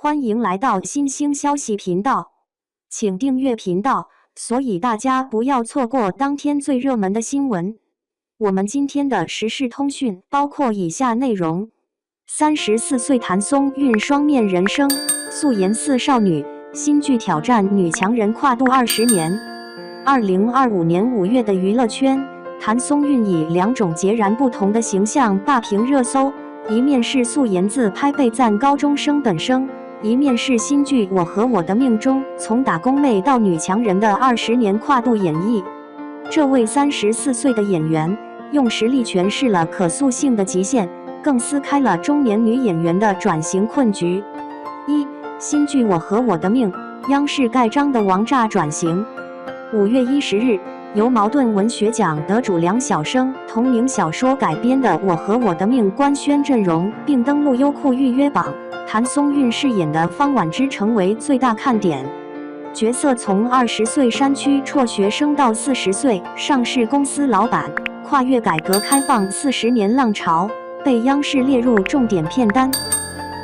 欢迎来到新兴消息频道，请订阅频道，所以大家不要错过当天最热门的新闻。我们今天的时事通讯包括以下内容：34岁谭松韵双面人生，素颜似少女，新剧挑战女强人跨度20年。2025年5月的娱乐圈，谭松韵以2种截然不同的形象霸屏热搜，一面是素颜自拍被赞高中生本生，一面是新剧《我和我的命》中从打工妹到女强人的20年跨度演绎。这位34岁的演员用实力诠释了可塑性的极限，更撕开了中年女演员的转型困局。新剧《我和我的命》央视盖章的王炸转型。5月10日，由茅盾文学奖得主梁晓声同名小说改编的《我和我的命》官宣阵容，并登陆优酷预约榜。谭松韵饰演的方婉之成为最大看点。角色从20岁山区辍学生到40岁上市公司老板，跨越改革开放40年浪潮，被央视列入重点片单。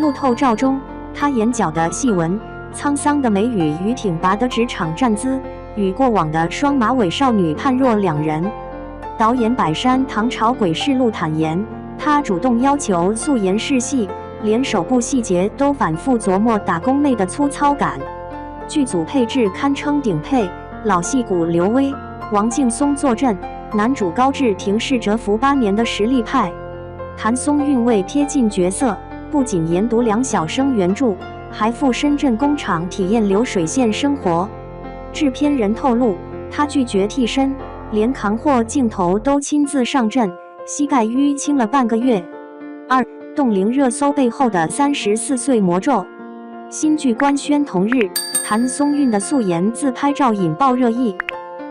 路透照中，她眼角的细纹、沧桑的眉宇与挺拔的职场站姿，与过往的双马尾少女判若两人。导演百山唐朝诡事录坦言，他主动要求素颜试戏，连手部细节都反复琢磨打工妹的粗糙感。剧组配置堪称顶配，老戏骨刘威、王劲松坐镇，男主高志廷是蛰伏8年的实力派。谭松韵为贴近角色，不仅研读梁晓声原著，还赴深圳工厂体验流水线生活。制片人透露，他拒绝替身，连扛货镜头都亲自上阵，膝盖淤青了半个月。冻龄热搜背后的34岁魔咒。新剧官宣同日，谭松韵的素颜自拍照引爆热议。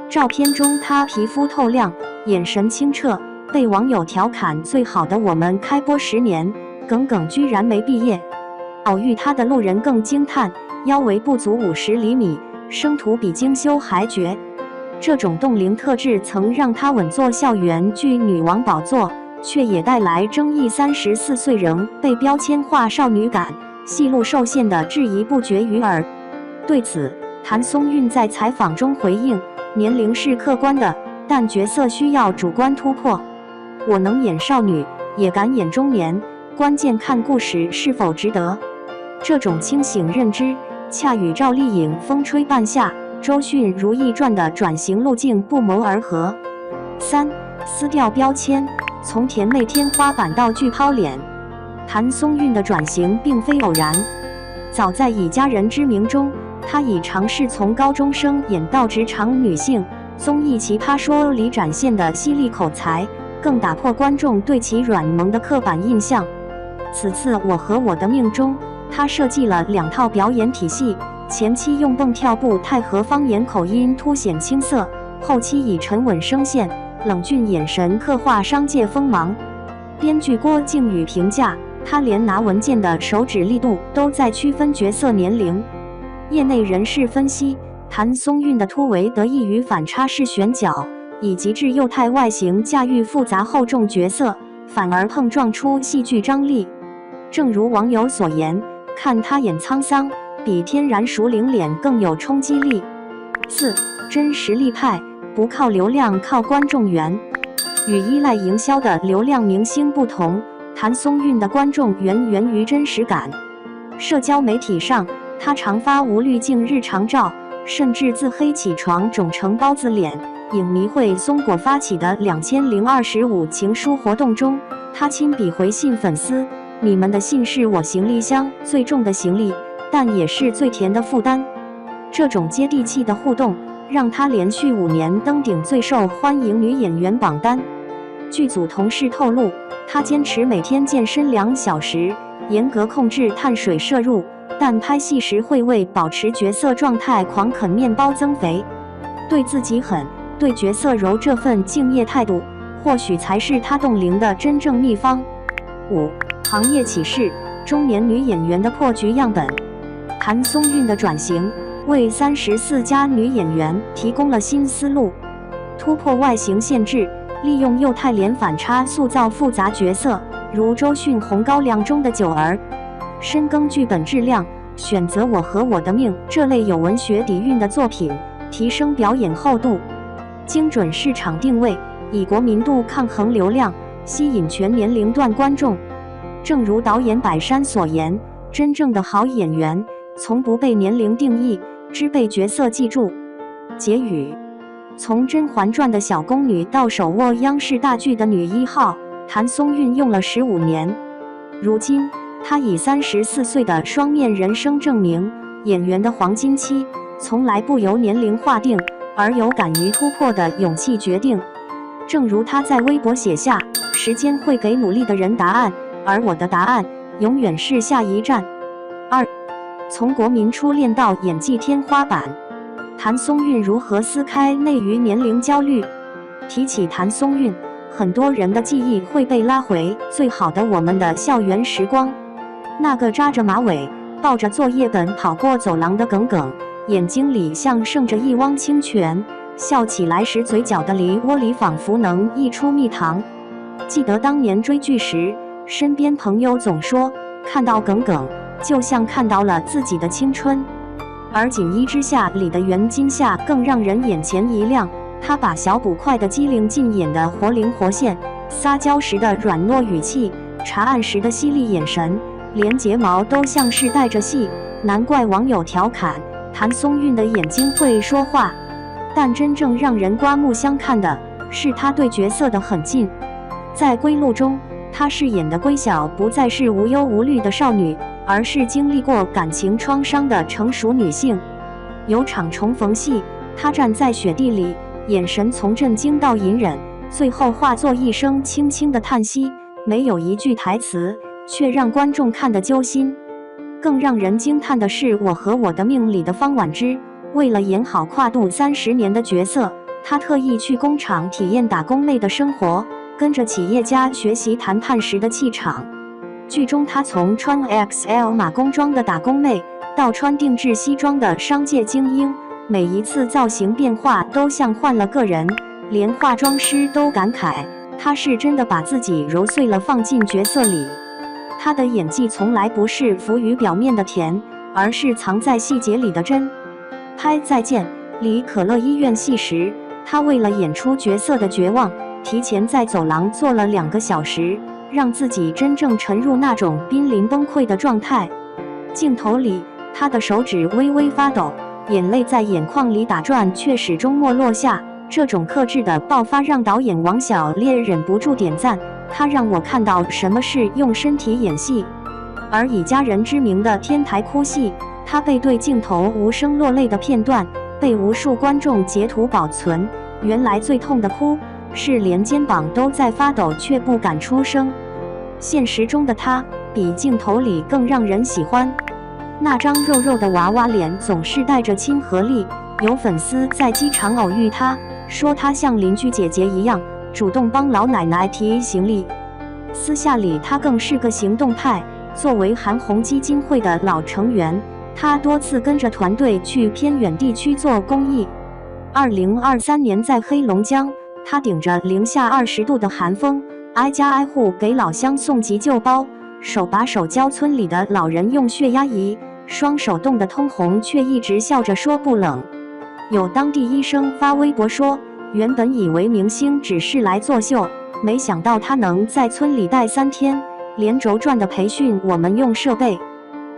照片中她皮肤透亮，眼神清澈，被网友调侃最好的我们开播10年，耿耿居然没毕业。偶遇她的路人更惊叹，腰围不足50厘米，生图比精修还绝。这种冻龄特质曾让她稳坐校园剧女王宝座，却也带来争议。34岁仍被标签化少女感，戏路受限的质疑不绝于耳。对此，谭松韵在采访中回应，年龄是客观的，但角色需要主观突破。我能演少女，也敢演中年，关键看故事是否值得。这种清醒认知，恰与赵丽颖风吹半夏、周迅如懿传的转型路径不谋而合。撕掉标签，从甜妹天花板到巨抛脸。谭松韵的转型并非偶然，早在《以家人之名》中，她已尝试从高中生演到职场女性。综艺《奇葩说》里展现的犀利口才，更打破观众对其软萌的刻板印象。此次《我和我的命》中，她设计了2套表演体系，前期用蹦跳步态和方言口音凸显青涩，后期以沉稳声线、冷峻眼神刻画商界锋芒。编剧郭靖宇评价，他连拿文件的手指力度都在区分角色年龄。业内人士分析，谭松韵的突围得益于反差式选角，以极致幼态外形驾驭复杂厚重角色，反而碰撞出戏剧张力。正如网友所言，看他演沧桑，比天然熟龄脸更有冲击力。真实力派，不靠流量靠观众缘。与依赖营销的流量明星不同，谭松韵的观众源于真实感。社交媒体上，她常发无滤镜日常照，甚至自黑起床肿成包子脸。影迷会松果发起的2025情书活动中，她亲笔回信粉丝：“你们的信是我行李箱最重的行李，但也是最甜的负担。”这种接地气的互动，让她连续5年登顶最受欢迎女演员榜单。剧组同事透露，她坚持每天健身2小时，严格控制碳水摄入，但拍戏时会为保持角色状态狂啃面包增肥。对自己狠，对角色柔，这份敬业态度，或许才是她冻龄的真正秘方。行业启示：中年女演员的破局样本。谭松韵的转型，为34家女演员提供了新思路，突破外形限制，利用幼态脸反差塑造复杂角色，如周迅《红高粱》中的九儿。深耕剧本质量，选择《我和我的命》这类有文学底蕴的作品，提升表演厚度，精准市场定位，以国民度抗衡流量，吸引全年龄段观众。正如导演百山所言，真正的好演员从不被年龄定义，只被角色记住。结语：从《甄嬛传》的小宫女到手握央视大剧的女一号，谭松韵用了15年。如今，她以34岁的双面人生证明，演员的黄金期从来不由年龄划定，而由敢于突破的勇气决定。正如她在微博写下：“时间会给努力的人答案，而我的答案永远是下一站。”2. 从国民初恋到演技天花板，谭松韵如何撕开内娱年龄焦虑？提起谭松韵，很多人的记忆会被拉回最好的我们的校园时光。那个扎着马尾、抱着作业本跑过走廊的耿耿，眼睛里像盛着一汪清泉，笑起来时嘴角的梨窝里仿佛能溢出蜜糖。记得当年追剧时，身边朋友总说，看到耿耿就像看到了自己的青春。而《锦衣之下》里的袁今夏更让人眼前一亮，他把小捕快的机灵劲演得活灵活现，撒娇时的软糯语气，查案时的犀利眼神，连睫毛都像是带着戏，难怪网友调侃谭松韵的眼睛会说话。但真正让人刮目相看的是她对角色的狠劲。在《归路》中，她饰演的归晓不再是无忧无虑的少女，而是经历过感情创伤的成熟女性。有场重逢戏，她站在雪地里，眼神从震惊到隐忍，最后化作一声轻轻的叹息，没有一句台词，却让观众看得揪心。更让人惊叹的是《我和我的命》里的方婉之，为了演好跨度30年的角色，她特意去工厂体验打工妹的生活，跟着企业家学习谈判时的气场。剧中她从穿 XL 码工装的打工妹，到穿定制西装的商界精英，每一次造型变化都像换了个人，连化妆师都感慨，她是真的把自己揉碎了放进角色里。她的演技从来不是浮于表面的甜，而是藏在细节里的真。拍《再见》里可乐医院戏时，她为了演出角色的绝望，提前在走廊坐了2个小时，让自己真正沉入那种濒临崩溃的状态。镜头里，她的手指微微发抖，眼泪在眼眶里打转，却始终没落下。这种克制的爆发让导演王小烈忍不住点赞，他让我看到什么是用身体演戏。而以家人之名的天台哭戏，他背对镜头无声落泪的片段被无数观众截图保存。原来最痛的哭是连肩膀都在发抖却不敢出声。现实中的他比镜头里更让人喜欢，那张肉肉的娃娃脸总是带着亲和力。有粉丝在机场偶遇他，说他像邻居姐姐一样主动帮老奶奶提行李。私下里他更是个行动派，作为韩红基金会的老成员，他多次跟着团队去偏远地区做公益。2023年在黑龙江，他顶着零下20度的寒风，挨家挨户给老乡送急救包，手把手教村里的老人用血压仪，双手冻得通红，却一直笑着说不冷。有当地医生发微博说，原本以为明星只是来作秀，没想到他能在村里待3天，连轴转的培训我们用设备。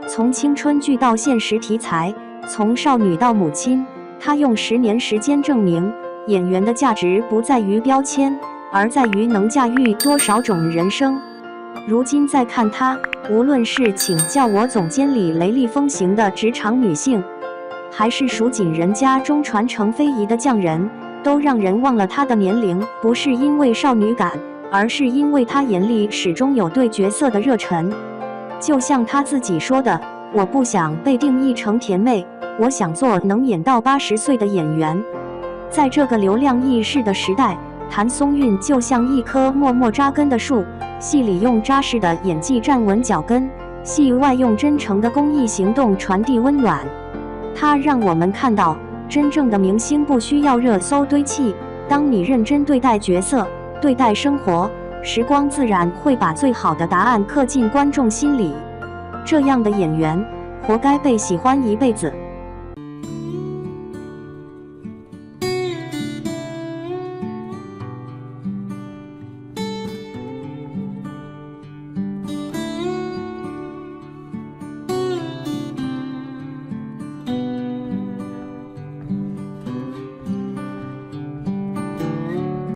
从青春剧到现实题材，从少女到母亲，他用10年时间证明，演员的价值不在于标签，而在于能驾驭多少种人生。如今再看他，无论是请叫我总监里雷厉风行的职场女性，还是蜀锦人家中传承非遗的匠人，都让人忘了她的年龄，不是因为少女感，而是因为她眼里始终有对角色的热忱。就像她自己说的，我不想被定义成甜妹，我想做能演到80岁的演员。在这个流量易逝的时代，谭松韵就像一棵默默扎根的树，戏里用扎实的演技站稳脚跟，戏外用真诚的公益行动传递温暖。它让我们看到，真正的明星不需要热搜堆砌，当你认真对待角色，对待生活，时光自然会把最好的答案刻进观众心里。这样的演员，活该被喜欢一辈子。